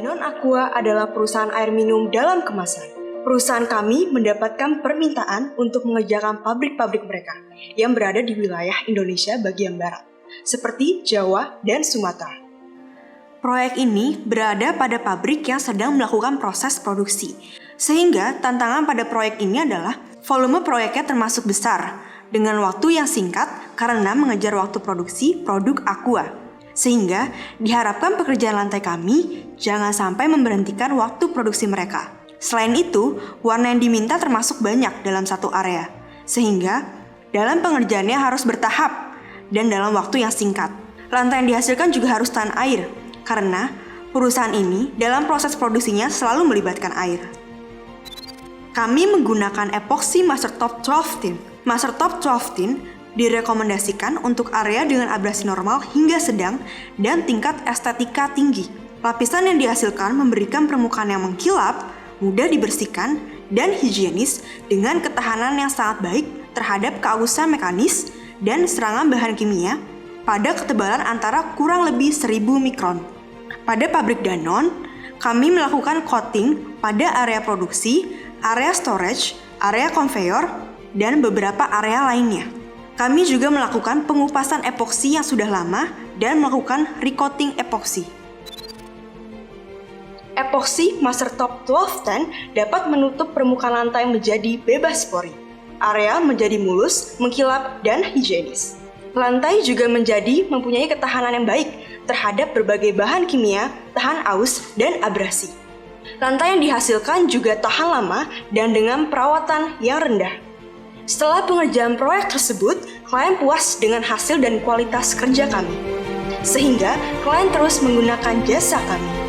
Danone Aqua adalah perusahaan air minum dalam kemasan. Perusahaan kami mendapatkan permintaan untuk mengerjakan pabrik-pabrik mereka yang berada di wilayah Indonesia bagian barat, seperti Jawa dan Sumatera. Proyek ini berada pada pabrik yang sedang melakukan proses produksi, sehingga tantangan pada proyek ini adalah volume proyeknya termasuk besar, dengan waktu yang singkat karena mengejar waktu produksi produk Aqua. Sehingga diharapkan pekerjaan lantai kami jangan sampai memberhentikan waktu produksi mereka. Selain itu, warna yang diminta termasuk banyak dalam satu area, sehingga dalam pengerjaannya harus bertahap dan dalam waktu yang singkat. Lantai yang dihasilkan juga harus tahan air, karena perusahaan ini dalam proses produksinya selalu melibatkan air. Kami menggunakan epoxy Mastertop 12 Thin. Mastertop 12 Thin direkomendasikan untuk area dengan abrasi normal hingga sedang dan tingkat estetika tinggi. Lapisan yang dihasilkan memberikan permukaan yang mengkilap, mudah dibersihkan, dan higienis dengan ketahanan yang sangat baik terhadap keausan mekanis dan serangan bahan kimia pada ketebalan antara kurang lebih 1000 mikron. Pada pabrik Danone, kami melakukan coating pada area produksi, area storage, area conveyor, dan beberapa area lainnya. Kami juga melakukan pengupasan epoksi yang sudah lama dan melakukan recoating epoksi. Epoksi Mastertop 12 Thin dapat menutup permukaan lantai menjadi bebas pori. Area menjadi mulus, mengkilap, dan higienis. Lantai juga mempunyai ketahanan yang baik terhadap berbagai bahan kimia, tahan aus, dan abrasi. Lantai yang dihasilkan juga tahan lama dan dengan perawatan yang rendah. Setelah pengerjaan proyek tersebut, klien puas dengan hasil dan kualitas kerja kami. Sehingga klien terus menggunakan jasa kami.